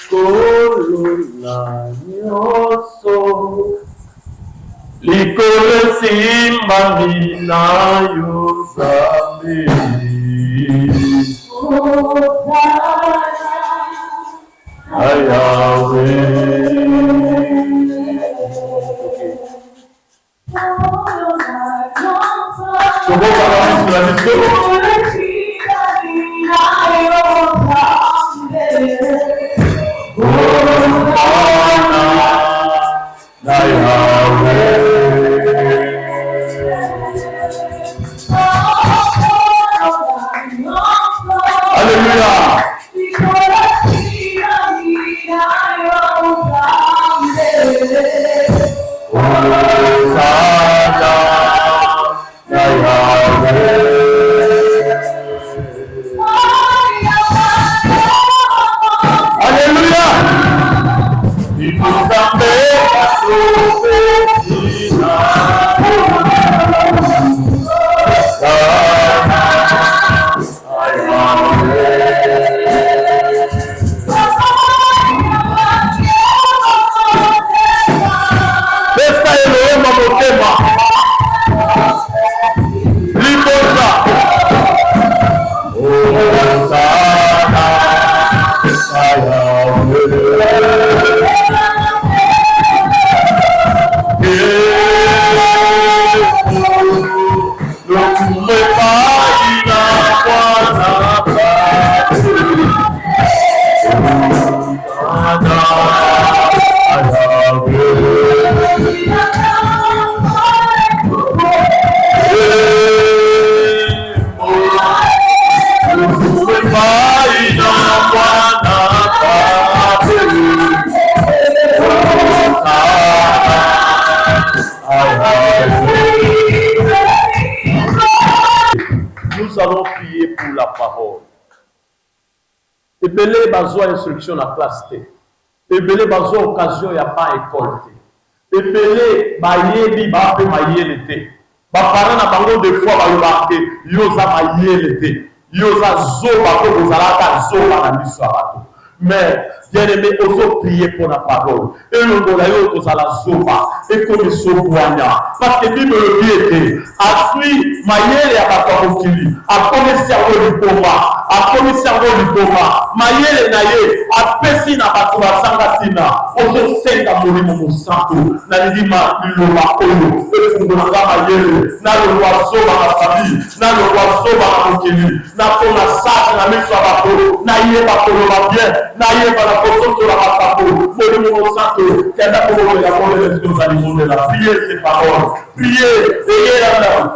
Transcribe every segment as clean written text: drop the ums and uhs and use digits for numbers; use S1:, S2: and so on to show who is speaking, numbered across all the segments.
S1: Kolona nyoso likolo simbami na yo Nzambe. Nous allons prier pour la parole. Ebele bazo instruction na classe te. Ebele bazo occasion ya pas école te. Ebele bayebi ba pe mayele te. Ba parents na bango de fois ba yoba te yoza mayele te. Yoza zoba ko bozalaka zoba na miso abato. Mais bien-aimé, osons prier pour la parole. Et le Golayo ozala zoba et comme soboanya. Parce que Bible le dit était a fui mayele ya bakabokili. A connaissé au liboma. A connaissé au liboma. Mayele na ye a pesi na batura sangatina. Ozo senga molimo musanto. Na ndima iloma oyo. E fungola mayele. Na le roi zoba na famille. Na le roi zoba na mokili. Na kona sage na miso abato. Na ye bakolo ba bien. Na ye bala kosoto la batapo. Molimo musanto. Kenda komo ya kole les deux animaux de la prière ces paroles. Priez. Ayez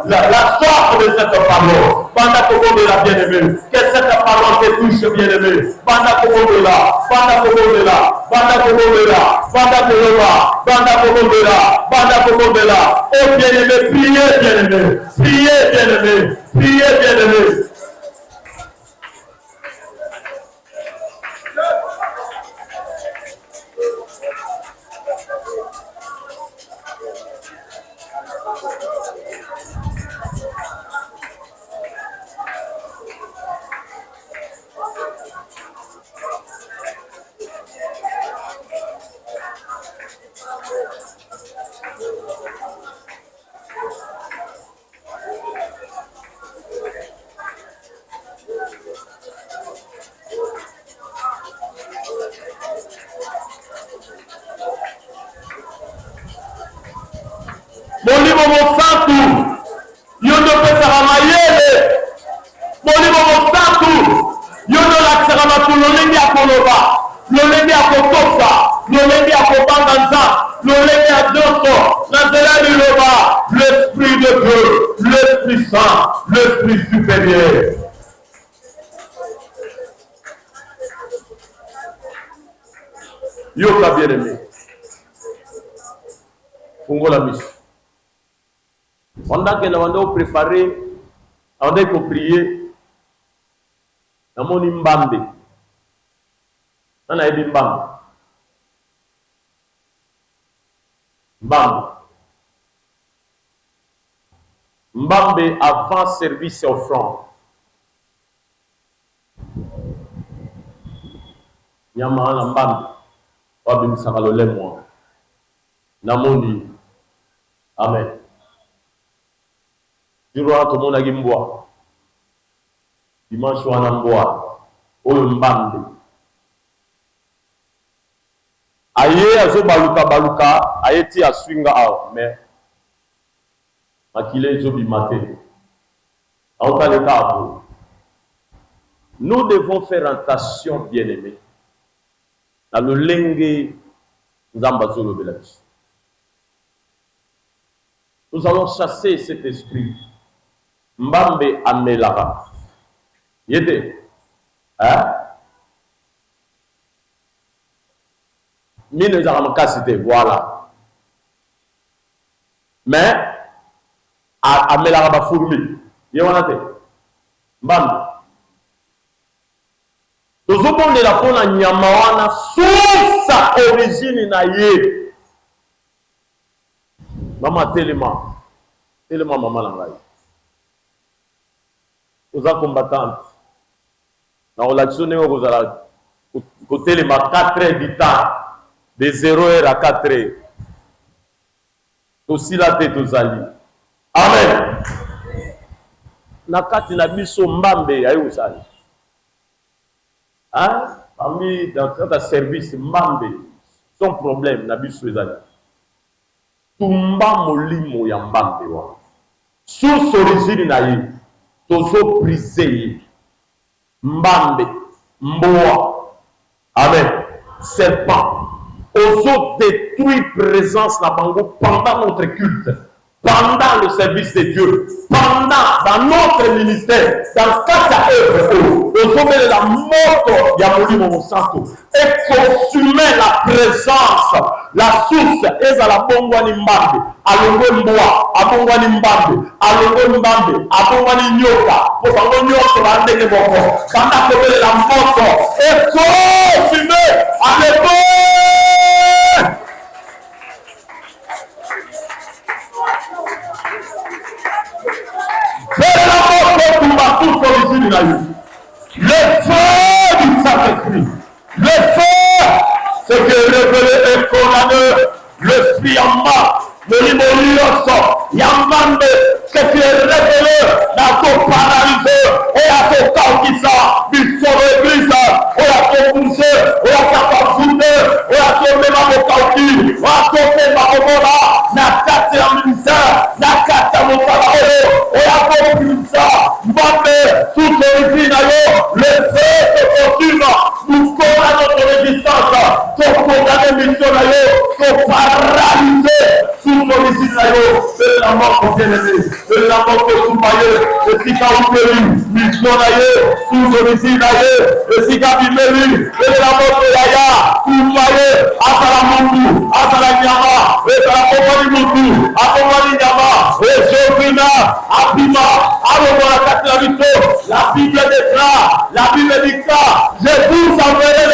S1: la soif de cette parole. Banda komo de la bien-aimée. Que cette parole te touche bien-aimé. Banda komo de la. Banda komo de la. Banda komo de la. Banda komo de la. Banda komo de la. Banda komo de la. Oh bien-aimé, priez bien-aimé. Priez bien-aimé. Priez bien-aimé. Molimo mosantu yondo pesaka mayele. Molimo mosantu yondo lakisaka bato lolenge ya koloba, lolenge ya kotosa, lolenge ya kobanga nza, lolenge ya nyonso na nzela liloba. L'esprit de Dieu, l'esprit saint, l'esprit supérieur. Yoka bien-aimé, fungola miso. Pendant que nous avons préparé, nous avons prié, nous avons dit Mbambe. Nous avons dit Mbambe. Mbambe. Mbambe avant service et offrande. nyama na mbambi wabimisaka lolemwa namoni. Amen. Juro wana tomonaki mbwa dimanche wana mbwa oyo mbambi aye azobaluka aye ti aswinga awa mais makile ezobima te aotaleka apo. Nous devons faire attention, bien-aimés, na lolenge nzamba zolobela biso. Nous allons chasser cet esprit. Mbambe amelaka. Yete. Hein? Mine zamakasite, voilà. Mais amelaka ba fourmi. Yewanate. Mbambe. Tozobondela pona nyama wana sosa origine na ye. Mama telema mama na ngai. Oza combattante. Na relation ndenge kozala kotelema 4 heures du temps. De 0 heure à 4 heures. Tosila te tozali. Amen. Na kati na biso mbambe ayo osali. Hein? Parmi dans notre service mbambe son problème na biso ezali. Tumba molimo ya mbambe wa. Source origine na ye. Tozo brise ye. Mbambe, mboa. Amen. Serpent. Ozo détruire présence na bango pendant notre culte. Pendant le service de Dieu, dans notre ministère, dans quatre œuvres, au la mort Yamolimo Santo, et consumer la présence, la source, et à la Bongwani Mbambe, à l'Ongomboa, à Bongwani Mbambe, à l'Ongomboa, à Bongwani Nyoka, pour Bango Nyoka, à Ndekeboko, pendant que la mort, et consumer à l'époque. Le feu du Saint-Esprit, le feu, c'est que révélé et condamné, l'esprit en bas, le limolioso, yambande, que tu es révélé dans ton paralysé, et à ton caukisa, du sol église, et à ton poussé, et à ta capoute, et à ton même cauki, et à ton même amoura, na kati ya ministère, na kati ya mosalao, et à ton puissant, mbambe, tout origine à yo, le feu se consume, nous condamnons notre résistance, ton condamné mission à yo, ton paralysé, sous l'origine à yo, de la mort qu'on vient d'aimer, de la mort que vous voyez, de si qu'a ouvert, mission à yo, sous l'origine à yo, de si qu'a bimeli, de la mort que yaya, vous voyez, à Salamondu, à Salanyama, et à la compagnie Moutou, à compagnie Nyama, et Jovina, à Bima, à la Bible déclare, la Bible déclare, je vous enverrai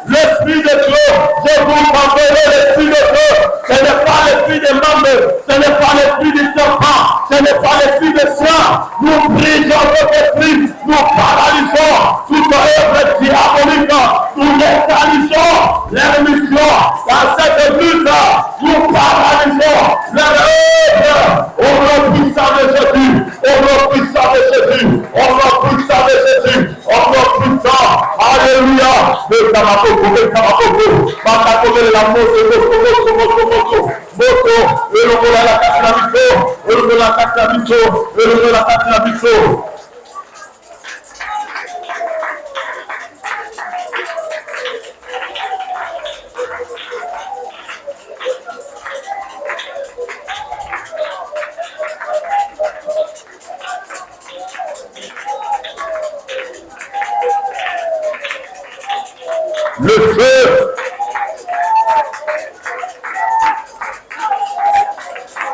S1: l'esprit de Dieu, je vous enverrai l'esprit de Dieu. Ce n'est pas l'esprit des membres, ce n'est pas l'esprit des serpents, ce n'est pas l'esprit des soins. Nous brisons votre esprit, nous paralysons toute œuvre diabolique, nous neutralisons leur mission dans cette lutte, nous paralysons leur œuvre au nom puissant de Jésus, au nom puissant de Jésus, au nom puissant de Jésus, au nom puissant, alléluia, le Kamako, Makako de la moto, le logo la catamito, le logo la catamito, le logo la catamito. Le feu,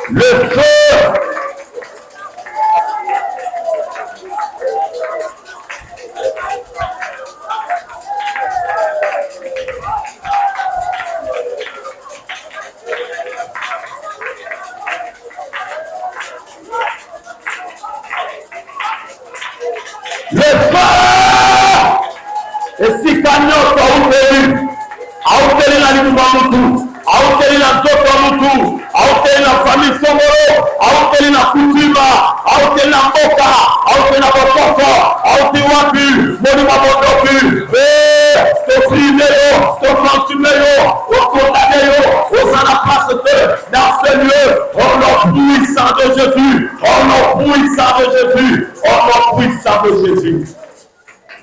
S1: le feu, le feu, et si cagnon soit ouvert, libumu ya mutu, auteli na nzoto ya mutu, auteli na famille songolo, auteli na kutima, auteli na mboka, auteli na bokoko, auteli wapi, molimo motoki, tofrime yo, totransforme yo, okondane yo, osana place de, dans ce lieu, au nom puissant de Jésus, au nom puissant de Jésus, au nom puissant de Jésus.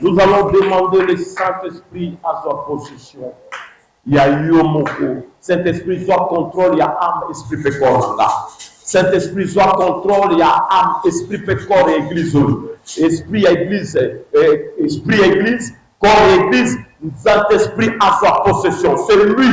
S1: Nous allons demander le Saint-Esprit à sa possession. Il y a Yomoko. Saint-Esprit, soit contrôle, il y a âme, esprit, pécor là. Saint-Esprit, soit contrôle, il y a âme, esprit, pécor et église. Esprit, église, esprit, église, corps, église. Saint-Esprit a sa possession. C'est lui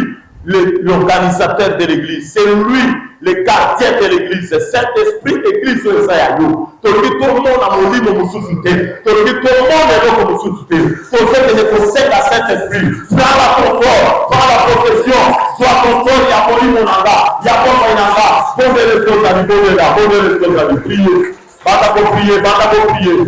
S1: l'organisateur de l'église. C'est lui le gardien de l'église. Saint-Esprit, église, Esayayo. Tout le monde a mon livre, mon sous-souté. Tout le monde est mon sous-souté. Pour ceux qui ne possèdent à Saint-Esprit, prends la contrôle, prends la possession, sois contrôle, il y a mon livre, mon anga, il y a mon anga. Bonne responsabilité, bonne responsabilité. Priez. Banda pour prier, banda pour prier.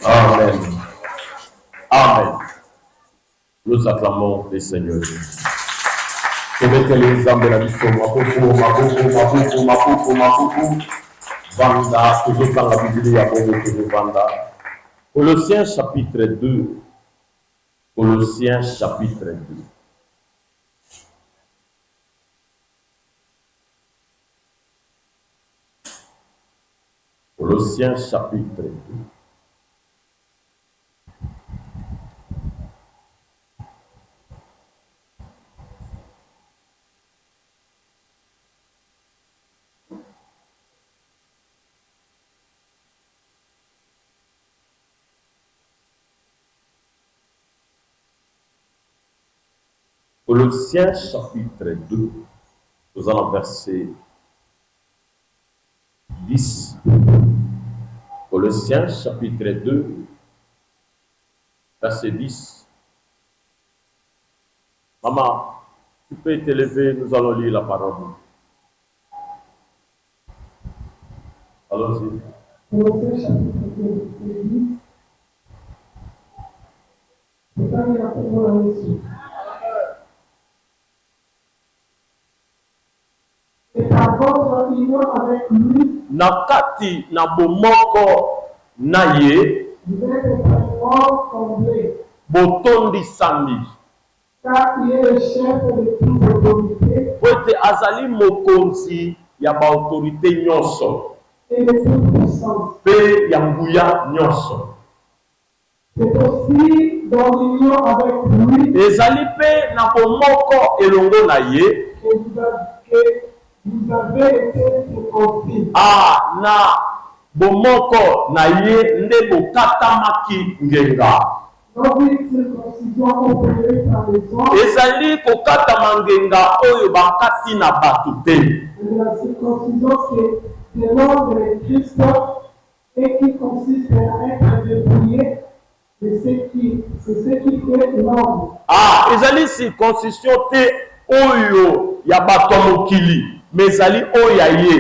S1: Amen. Amen. Nous acclamons le Seigneur. Que mettez les âmes de la mission. Vanda, toujours dans la Bible, il y a beaucoup de Vanda. Colossiens chapitre 2. Colossiens chapitre 2. Colossiens chapitre 2. Colossiens chapitre 2, nous allons verset 10. Colossiens chapitre 2, verset 10. Maman, tu peux te lever, nous allons lire la parole. Allons-y.
S2: Colossiens chapitre 2, verset 10. C'est pas bien pour la mission. Et par votre union avec lui,
S1: Nakati na bomoko na ye,
S2: vous êtes pleinement comblés,
S1: botondi sami.
S2: car il est le chef de toute autorité
S1: Poete azali mokonzi ya ba autorité nyonso.
S2: et de toute puissance.
S1: Pe ya nguya nyonso.
S2: C'est aussi dans l'union avec lui
S1: Ezali pe na bomoko elongo na ye.
S2: que vous avez été circoncis.
S1: Ah, na bomoko na ye nde bokatamaki ngenga.
S2: Donc une circoncision opérée par les hommes
S1: Ezali kokatama ngenga oyo bakati na batu te.
S2: et de la circoncision qui est selon le Christ et qui consiste à être dépouillé de ce qui fait l'homme.
S1: Ah, ezali circoncision te oyo ya bato mokili, mais ezali oyo ya ye,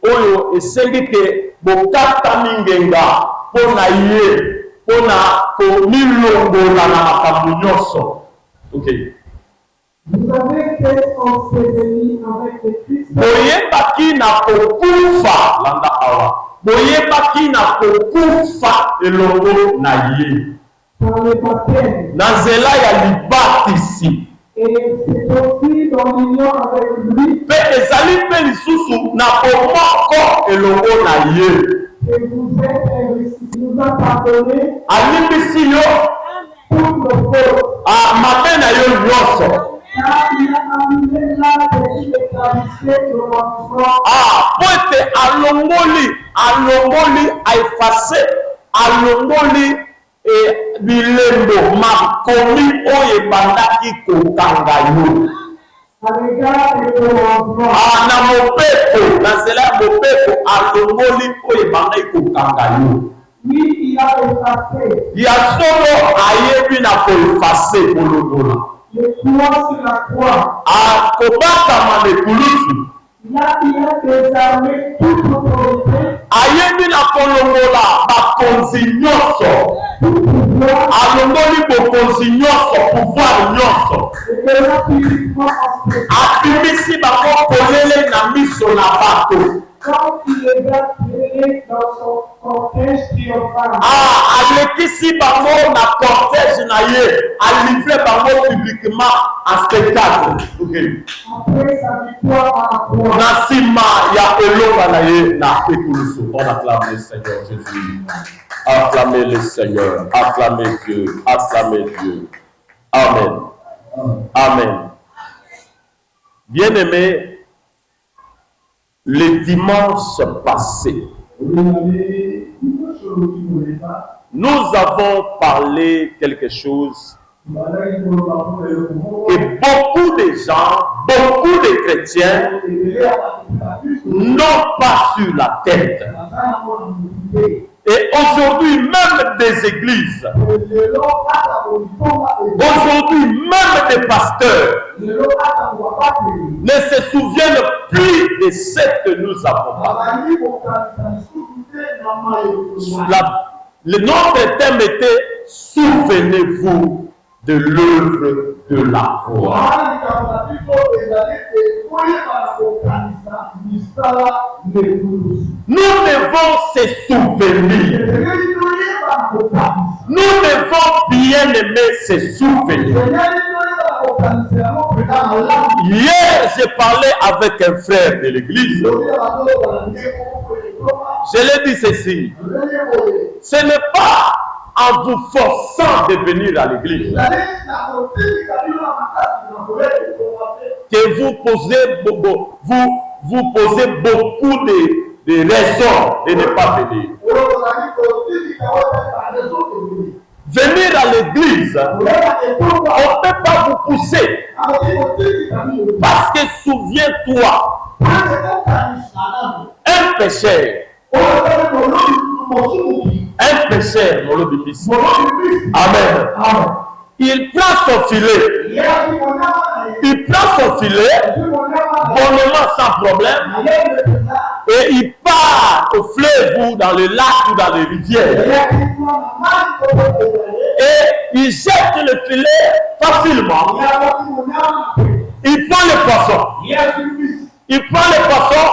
S1: oyo esengi ke bokatami ngenga mpo na ye, mpo na komilongola na makambo nyonso. Ok.
S2: Vous avez été ensevelis avec le Christ
S1: Boyebaki na kokufa landa awa. Boyebaki na kokufa elongo na ye.
S2: par le baptême.
S1: Na nzela ya libatisi.
S2: Et c'est aussi dans l'union avec lui
S1: Pe ezali pe lisusu na bomoko elongo na ye.
S2: que vous êtes investis. Il nous a pardonné
S1: Alimbisi yo
S2: toutes nos fautes.
S1: mabe na yo nyonso.
S2: Car il a annulé l'acte qui établissait le mensonge
S1: Po ete alongoli aefase alongoli bilembo makomi oyo ebandaki kokanga yo.
S2: à l'égard de nos enfants.
S1: Na mobeko na nzela ya mobeko alongoli oyo ebandaki kokanga yo.
S2: Oui, il a effacé.
S1: Il y a solo ayebi na ko effacer kologola.
S2: Le croix sur la croix.
S1: Akobaka manekulusu.
S2: Il a désarmé toute autorité.
S1: Ayebi na kolongola bakonzi nyonso. Alongoli bokonzi nyonso, pouvoir nyonso. Abimisi bango kolele na miso na bato.
S2: Quand il les a créés dans son cortège triomphal.
S1: Alekisi bango na cortège na ye, alivre bango publiquement en spectacle. Okay.
S2: Après sa victoire à la croix.
S1: Na sima ya elonga na ye na ekulusu. On acclame le Seigneur Jésus. Acclamez le Seigneur, acclamez Dieu, acclamez Dieu. Amen. Amen. Bien-aimés, le dimanche passé, nous avons parlé quelque chose et beaucoup de gens, beaucoup de chrétiens n'ont pas sur la tête. Et aujourd'hui, même des églises, aujourd'hui, même des pasteurs ne se souviennent plus de ce que nous avons parlé. Notre thème était « Souvenez-vous de l'œuvre de la croix ». Nous devons se souvenir. Nous devons bien aimer se souvenir. Hier, j'ai parlé avec un frère de l'église. Je lui ai dit ceci. Ce n'est pas en vous forçant de venir à l'église que vous posez beaucoup de raisons de ne pas venir. Venir à l'église, on ne peut pas vous pousser. Parce que souviens-toi, un pécheur, Amen. Il prend son filet. Il prend son filet, bonnement sans problème, et il part au fleuve ou dans le lac ou dans les rivières. Et il jette le filet facilement. Il prend le poisson. Il prend le poisson,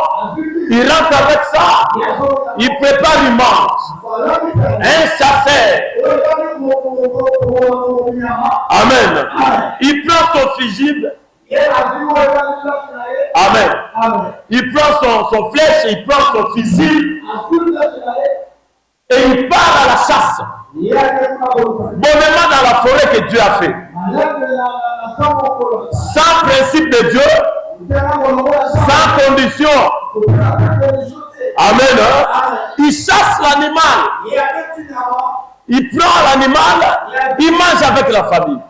S1: il rentre avec ça, il prépare, il mange. Un chasseur. Amen. Il prend son fusible. Amen. Il prend son flèche, il prend son fusil et il part à la chasse. Bonnement dans la forêt que Dieu a fait. Sans principe de Dieu, sans condition. Amen. Il chasse l'animal. Il prend l'animal, il mange avec la famille.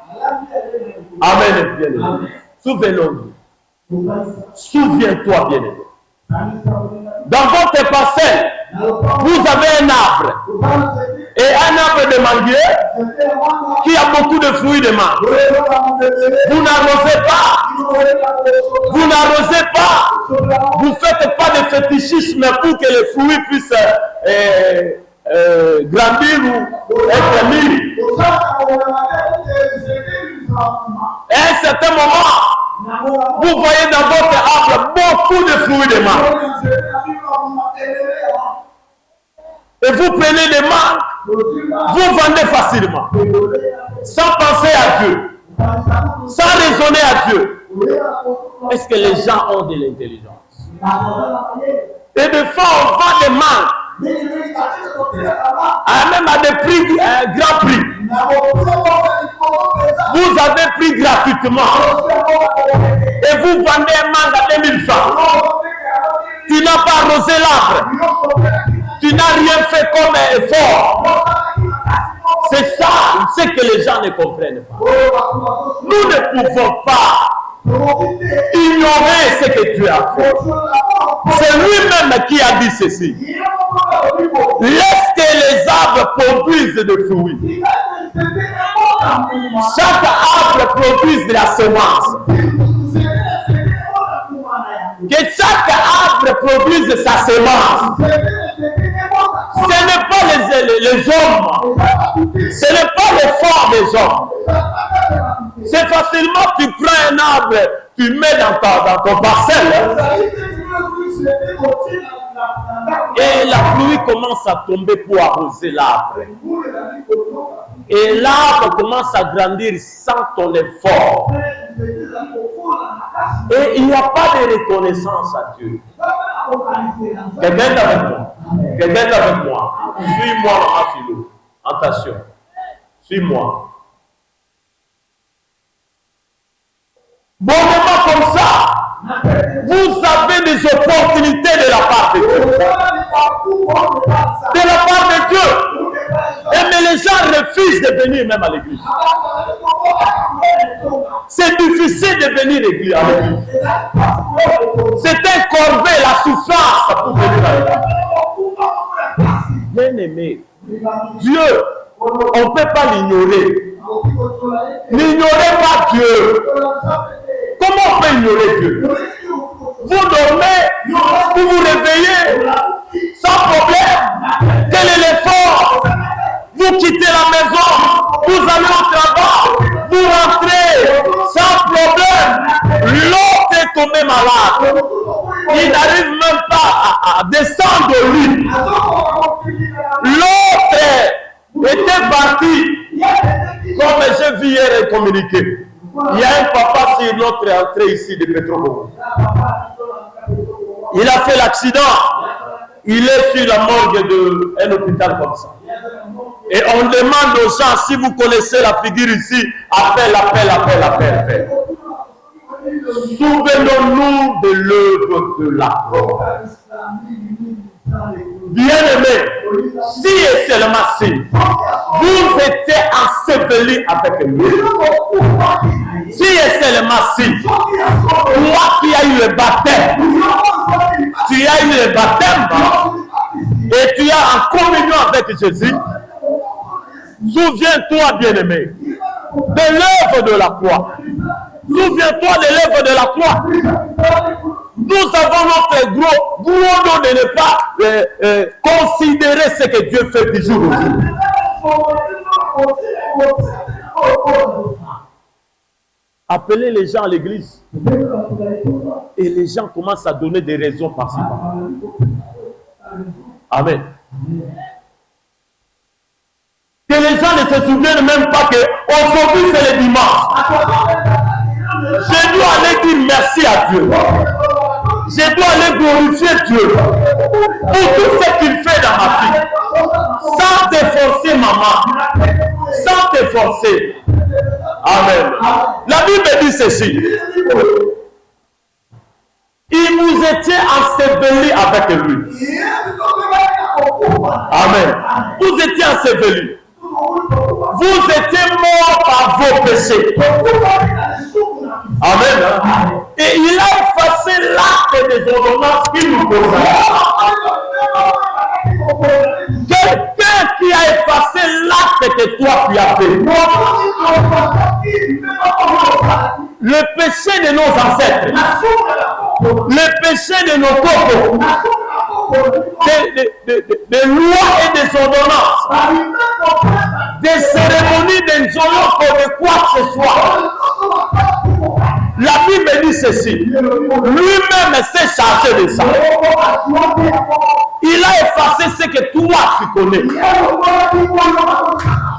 S1: Amen. Bien-aimé. Souvenons-nous. Souviens-toi, bien-aimé. Dans votre parcelle, vous avez un arbre. Et un arbre de manguier qui a beaucoup de fruits de mangue. Vous n'arrosez pas. Vous n'arrosez pas. Vous ne faites pas de fétichisme pour que les fruits puissent grandir ou être mis. À un certain moment, vous voyez dans votre arbre beaucoup de fruits de mangue. Et vous prenez les mangues, vous vendez facilement, sans penser à Dieu, sans raisonner à Dieu. Est-ce que les gens ont de l'intelligence? Et des fois, on vend des mangues, même à des prix, grand prix. Vous avez pris gratuitement. Et vous vendez un mangue à 2000 francs. Tu n'as pas arrosé l'arbre. Tu n'as rien fait comme effort. C'est ça, ce que les gens ne comprennent pas. Nous ne pouvons pas ignorer ce que Dieu a fait. C'est lui-même qui a dit ceci. Laisse que les arbres arbre produise des fruits. Chaque arbre produise de la semence. Que chaque arbre produise sa semence. Ce n'est pas les hommes. Ce n'est pas les forts des hommes. C'est facilement, tu prends un arbre, tu mets dans ton parcelle. Et la pluie commence à tomber pour arroser l'arbre. Et l'arbre commence à grandir sans ton effort. Et il n'y a pas de reconnaissance à Dieu. Quelqu'un est avec moi. Quelqu'un est avec moi. Suis-moi, maman Philo. Attention. Suis-moi. Bonnement comme ça, vous avez des opportunités de la part de Dieu. De la part de Dieu. Et mais les gens refusent de venir même à l'église. C'est difficile de venir à l'église. C'est un corvée, la souffrance pour venir à l'église. Bien aimé, Dieu, on ne peut pas l'ignorer. N'ignorez pas Dieu. Comment on peut ignorer Dieu? Vous dormez, vous vous réveillez sans problème. Quel est l'effort? Vous quittez la maison, vous allez au travail, vous rentrez sans problème. L'autre est tombé malade. Il n'arrive même pas à descendre de lui. L'autre était parti. Comme j'ai vu hier et communiqué. Il y a un papa sur notre entrée ici de Pétrolo. Il a fait l'accident. Il est sur la morgue d'un hôpital comme ça. Et on demande aux gens, si vous connaissez la figure ici, appel. Souvenons-nous de l'œuvre de la croix. Bien-aimé, si et seulement si vous étiez ensevelis avec lui, si et seulement si, toi qui as eu le baptême, tu as eu le baptême et tu es en communion avec Jésus, souviens-toi, bien-aimé, de l'œuvre de la croix. Souviens-toi de l'œuvre de la croix. Nous avons notre gros nom de ne pas considérer ce que Dieu fait du jour au jour. Appelez les gens à l'église. Et les gens commencent à donner des raisons par-ci par-là. Amen. Que les gens ne se souviennent même pas qu'aujourd'hui c'est le dimanche. Je dois aller dire merci à Dieu. Je dois aller glorifier Dieu pour tout ce qu'il fait dans ma vie. Sans t'efforcer, maman. Sans t'efforcer. Amen. La Bible dit ceci. Il vous était enseveli avec lui. Amen. Vous étiez enseveli. Vous étiez morts par vos péchés. Amen. Et il a effacé l'acte des ordonnances qu'il nous posait. Quelqu'un qui a effacé l'acte que toi tu as fait. Le péché de nos ancêtres. Le péché de nos cocos. Des lois et des ordonnances. Des cérémonies, des journaux, de quoi que ce soit. La Bible dit ceci. Lui-même s'est chargé de ça. Il a effacé ce que toi tu connais.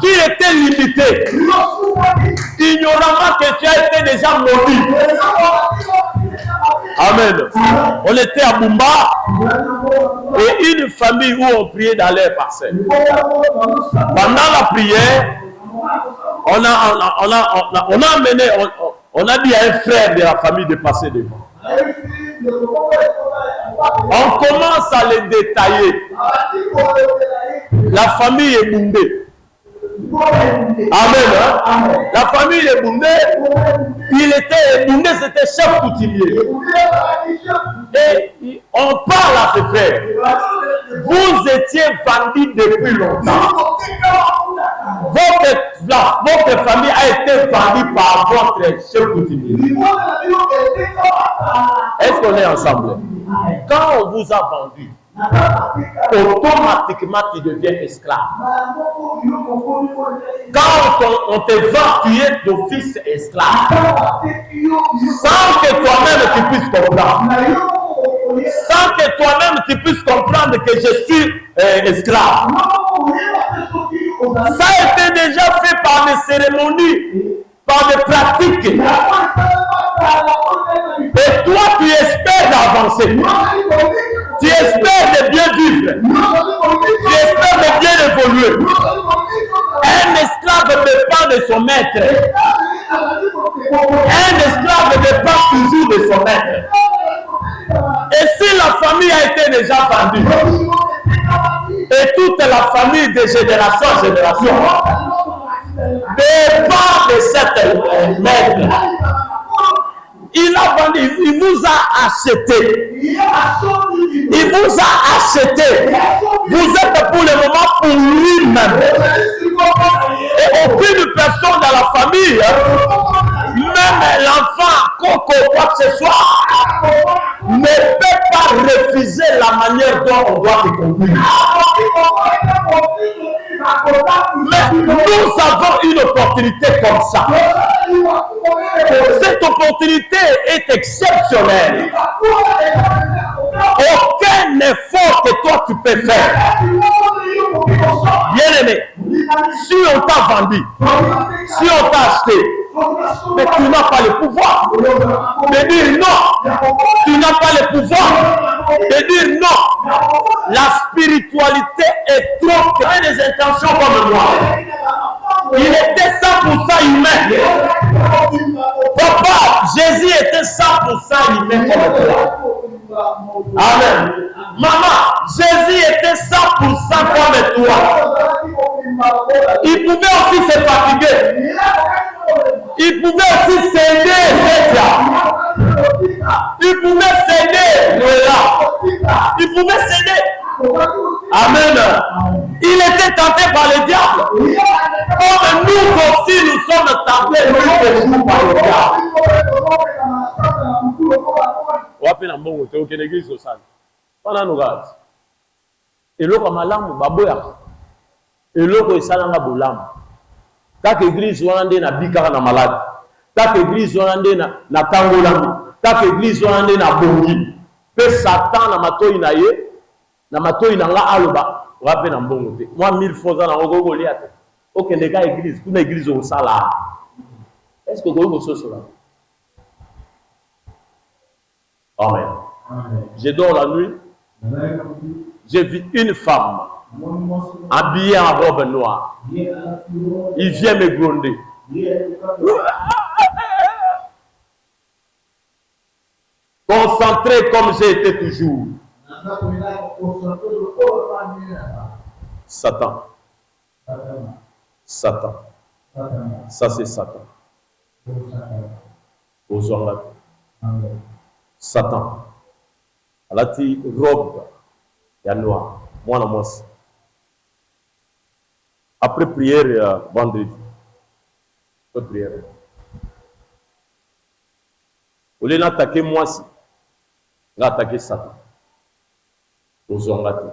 S1: Tu étais limité. Ignoramment que tu as été déjà maudit. Amen. On était à Bumba et une famille où on priait dans l'air parcelle. Pendant la prière, on a amené, on a dit à un frère de la famille de passer devant. On commence à les détailler. La famille est bombée. Amen. La famille est bombée. Il était bombé, c'était chef coutumier. Et on parle à ce frère. Vous étiez vendus depuis longtemps. Votre famille a été vendue par votre chef coutumier. Est-ce qu'on est ensemble? Quand on vous a vendu, automatiquement tu deviens esclave. Quand on te vend, tu es d'office esclave. Sans que toi-même tu puisses comprendre. Sans que toi-même tu puisses comprendre que je suis esclave. Ça a été déjà fait par des cérémonies, par des pratiques. Et toi, tu espères d'avancer. Tu espères de bien vivre. Tu espères de bien évoluer. Un esclave dépend de son maître. Un esclave dépend toujours de son maître. Et si la famille a été déjà vendue, et toute la famille de génération en génération dépend de cette maître, il a vendu, il vous a acheté. Il vous a acheté. Vous êtes pour le moment pour lui-même. Et aucune personne dans la famille, même l'enfant, coco, quoi que ce soit, ne peut pas refuser la manière dont on doit te conduire. Mais nous avons une opportunité comme ça. Cette opportunité est exceptionnelle. Aucun effort que toi tu peux faire. Bien aimé, si on t'a vendu, si on t'a acheté, mais tu n'as pas le pouvoir de dire non. Tu n'as pas le pouvoir de dire non. La spiritualité est trop pleine des intentions comme moi. Il était 100% humain. Papa, Jésus était 100% humain comme toi. Amen. Maman, Jésus était 100% comme toi. Il pouvait aussi se fatiguer. Il pouvait aussi céder. Il pouvait céder. Il pouvait céder. Amen. Il était tenté par le diable. Comme nous aussi nous sommes tentés nous par le diable. Wapi na mbongo te okende église osala. Wana nugati. Eloko malamu baboya. Eloko esalanga bolamu. Kaka église wana nde na bikaka na malade. Kaka église wana nde na tangolami. Kaka église wana nde na bongi. Pe Satan na matoi na ye, na matoi na nga aloba, wapi na mbongo te. Moi 1000 fois na ogogo lia te. Okende ka église, kuna église osala. Est-ce que vous avez cela? Amen. Je dors la nuit. J'ai vu une femme habillée en robe noire. Il vient me gronder. Concentré comme j'ai été toujours. Satan. Satan. Ça c'est Satan. Aux hommes. Satan. Alati robe ya noir. Moi na moi. Après prière vendredi. Après prière. Au lieu d'attaquer moi si. Nga attaquer Satan. Aux hommes.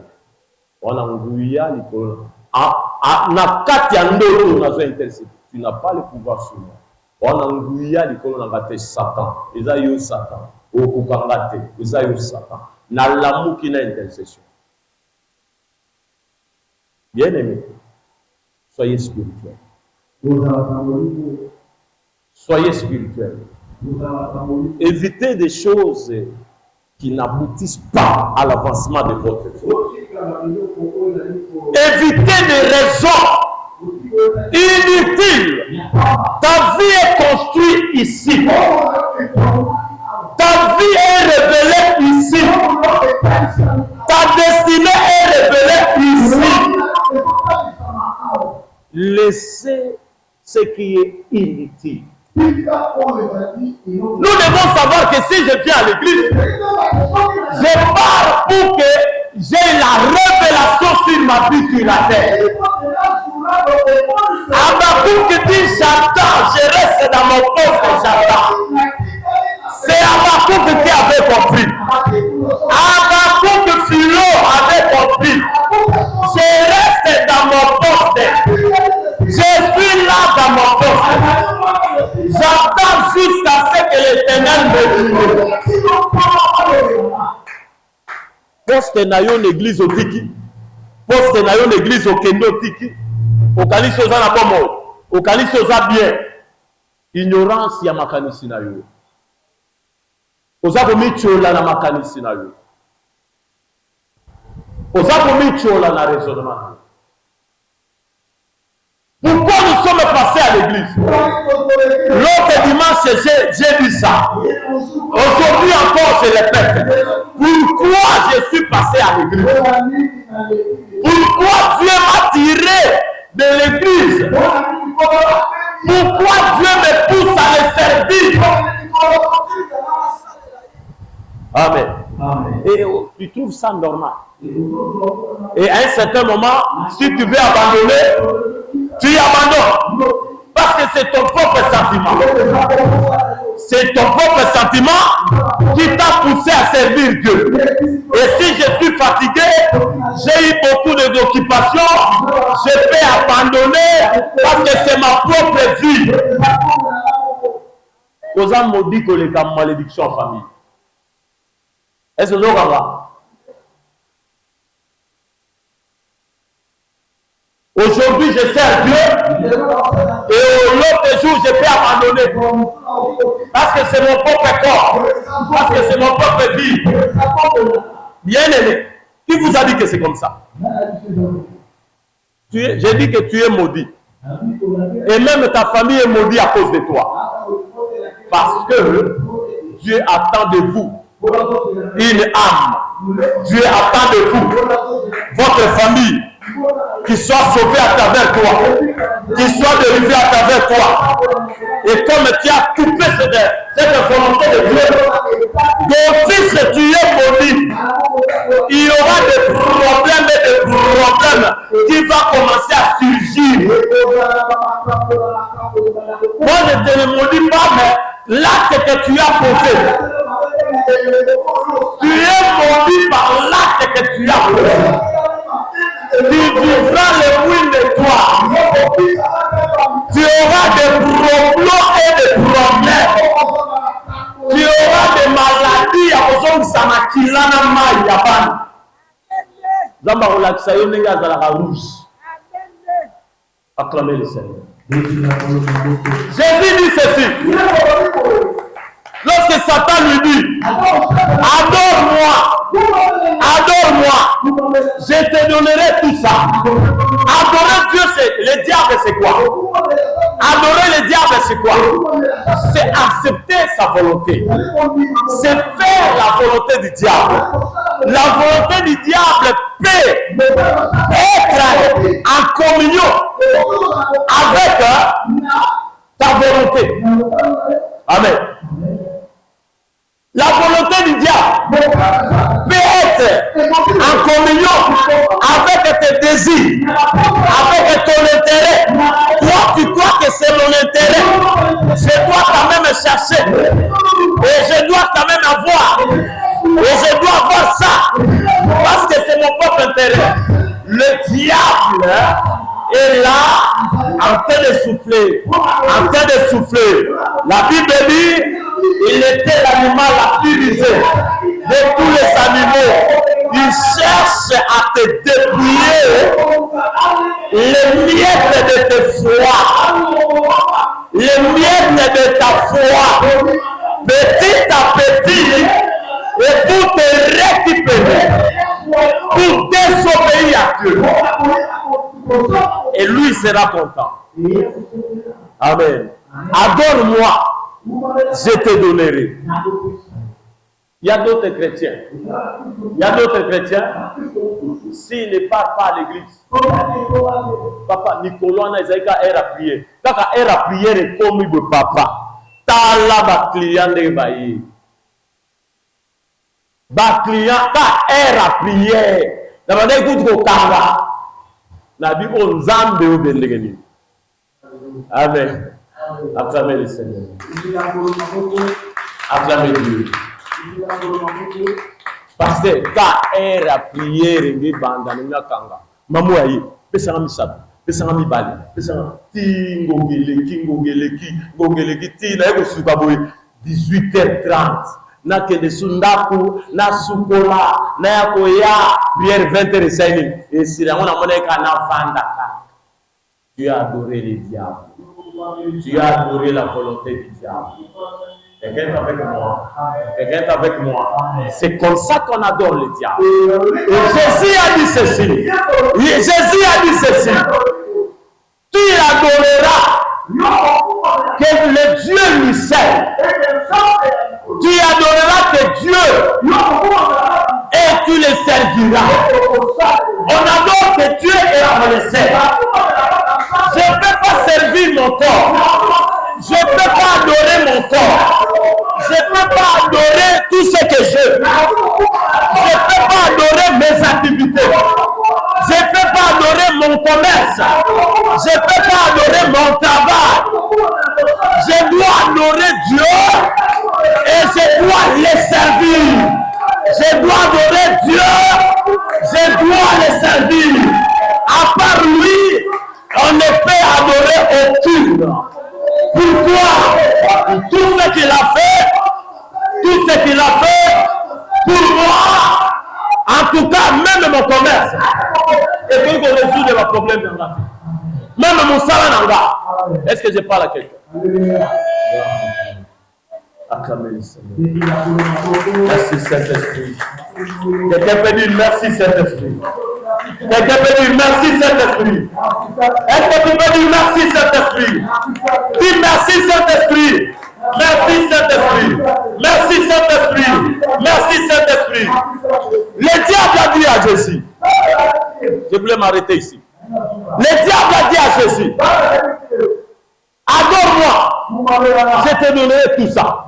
S1: On a nguya likolo. Na kati ya ndoto nazo intercéder. Tu n'as pas le pouvoir sur moi. On a nguya likolo na ngate Satan. Eza yo Satan. Okukangate. Eza yo Satan. Na l'amour qui n'a intercession. Bien aimé. Soyez spirituel. Soyez spirituel. Évitez des choses qui n'aboutissent pas à l'avancement de votre vie. Évitez des raisons inutiles. Ta vie est construite ici. Ta vie est révélée ici. Ta destinée est révélée ici. Laissez ce qui est inutile. Nous devons savoir que si je viens à l'église, je pars pour que j'ai la révélation ma vie sur la terre. Habakkuk dit, j'attends, je reste dans mon poste et j'attends. C'est Habakkuk qui avait compris. Habakkuk Philo avait compris. Je reste dans mon poste. Je suis là dans mon poste. J'attends jusqu'à ce que l'Éternel me dise. Poste na yo l'église au tiki. Poste na yo l'église au kendo tiki. Au kanisi oza na bomo. Au kanisi oza bien. Ignorance ya makanisi na yo. Oza komitiola na makanisi na yo. Oza komitiola na raisonnement. Pourquoi nous sommes passés à l'église? L'autre dimanche, j'ai dit ça. Aujourd'hui encore, je répète. Pourquoi je suis passé à l'église? Pourquoi Dieu m'a tiré de l'église? Pourquoi Dieu me pousse à le servir? Amen. Et tu trouves ça normal. Et à un certain moment, si tu veux abandonner, tu abandonnes. Parce que c'est ton propre sentiment. C'est ton propre sentiment qui t'a poussé à servir Dieu. Et si je suis fatigué, j'ai eu beaucoup d'occupations, je peux abandonner parce que c'est ma propre vie. Aux hommes m'ont dit que les cas malédiction en famille. Est-ce que vous avez? Aujourd'hui, je sers Dieu et l'autre jour, je peux abandonner. Parce que c'est mon propre corps. Parce que c'est mon propre vie. Bien aimé, qui vous a dit que c'est comme ça? J'ai dit que tu es maudit. Et même ta famille est maudite à cause de toi. Parce que Dieu attend de vous une âme. Dieu attend de vous, votre famille, qui soit sauvée à travers toi, qui soit délivrée à travers toi. Et comme tu as coupé cette volonté de Dieu, d'office tu es maudit. Il y aura des problèmes qui vont commencer à surgir. Moi je ne te le maudis pas, mais l'acte que tu as posé, tu es maudit par l'acte que tu as posé. Tu vivras le bruit de toi. Tu auras des problèmes et des problèmes. Tu auras des maladies à cause de ça. Zamba relaxa yo nenga za la rouge. Acclamez le Seigneur. Jésus dit ceci. Lorsque Satan lui dit, adore-moi, adore-moi, je te donnerai tout ça. Adorer Dieu, le diable, c'est quoi? Adorer le diable, c'est quoi? C'est accepter sa volonté. C'est faire la volonté du diable. La volonté du diable peut être en communion avec ta volonté. Amen. La volonté du diable peut être en communion avec tes désirs, avec ton intérêt. Toi, tu crois que c'est mon intérêt. Je dois quand même chercher. Et je dois quand même avoir. Et je dois avoir ça. Parce que c'est mon propre intérêt. Le diable est là en train de souffler. En train de souffler. La Bible dit, il était l'animal la plus rusé de tous les animaux. Il cherche à te dépouiller les miettes de tes foies. Les miettes de ta foi. Petit à petit. Et pour te récupérer. Pour désobéir à Dieu. Et lui sera content. Amen. Adore-moi. Je te donnerai. Il y a d'autres chrétiens. Il y a d'autres chrétiens. S'ils ne partent pas à l'église. Papa, Nicolas n'a pas à prier. Quand elle a prié, comme le papa. T'as là, client de bailler. Ba client, quand elle a prié. La manière écoute au Kanga. Nabi on Nzambe ou Belégeni. Amen. Acclamez le Seigneur. Acclamez Dieu. Parce que quand elle a prié, elle a bandé kanga. Maman ayi, pesanga misato, pesanga mibali, pesanga ti ngogeleki ti na yeko suka boy 18h30. Na ke de sundaku na sukola na yako ya prière 20h05 et si la mona moneka na fanda ka. Tu as adoré les diables. Tu as adoré la volonté du diable. Quelqu'un est avec moi. Quelqu'un est avec moi. C'est comme ça qu'on adore le diable. Et Jésus a dit ceci. Jésus a dit ceci. Tu adoreras que le Dieu lui seul. Tu adoreras que Dieu et tu le serviras. On adore que Dieu est le seul. Je ne peux pas servir mon corps. Je ne peux pas adorer mon corps. Je ne peux pas adorer tout ce que je veux. Je ne peux pas adorer mes activités. Je ne peux pas adorer mon commerce. Je ne peux pas adorer mon travail. Je dois adorer Dieu et je dois le servir. Je dois adorer Dieu. Je dois le servir. À part lui, on ne peut adorer aucune. Pourquoi? Tout ce qu'il a fait, pour moi, en tout cas, même mon commerce, et puis qu'on résout de mes problèmes dans la vie. Même mon salaire, est-ce que je parle à quelqu'un? Acclamez le Seigneur. Merci Saint-Esprit. Quelqu'un peut dire merci Saint-Esprit. Quelqu'un peut dire merci Saint-Esprit. Est-ce que tu peux dire merci Saint-Esprit? Dis merci Saint-Esprit. Merci Saint-Esprit. Merci Saint-Esprit. Merci Saint-Esprit. Le diable a dit à Jésus. Je voulais m'arrêter ici. Le diable a dit à Jésus. Adore-moi. Je te donnerai tout ça.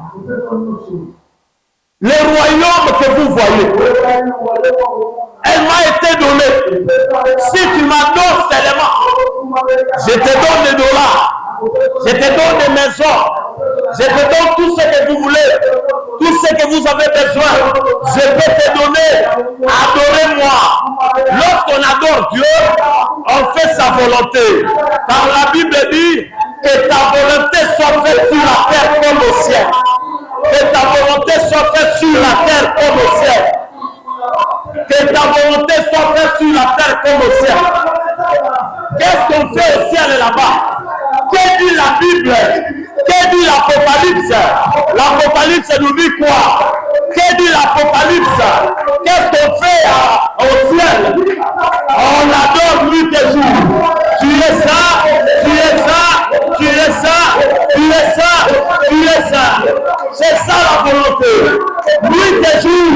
S1: Le royaume que vous voyez, elle m'a été donnée. Si tu m'adores seulement, je te donne des dollars, je te donne des maisons, je te donne tout ce que vous voulez, tout ce que vous avez besoin. Je peux te donner. Adorez-moi. Lorsqu'on adore Dieu, on fait sa volonté. Car la Bible dit que ta volonté soit faite sur la terre comme au ciel. Que ta volonté soit faite sur la terre comme au ciel. Que ta volonté soit faite sur la terre comme au ciel. Qu'est-ce qu'on fait au ciel là-bas? Que dit la Bible? Que dit l'Apocalypse? L'Apocalypse nous dit quoi? Que dit l'Apocalypse? Qu'est-ce qu'on fait au ciel? On adore nuit et jour. Tu es ça, tu es ça, tu es ça, tu es ça, tu es ça. C'est ça la volonté. Nuit et jour,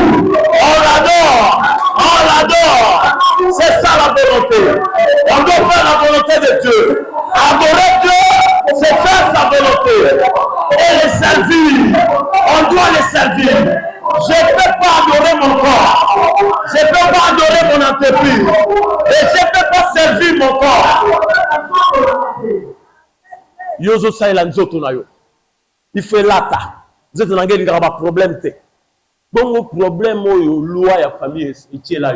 S1: on l'adore, on l'adore. C'est ça la volonté. On doit faire la volonté de Dieu. Adorer Dieu, c'est faire sa volonté. Et le servir. On doit le servir. Je ne peux pas adorer mon corps. Je ne peux pas adorer mon entreprise. Et je ne peux pas servir mon corps. Yozo Saïla Nzoto Nayo. Il fait lata. Vous êtes dans un problème. Bon, problème, loi, la famille, et là.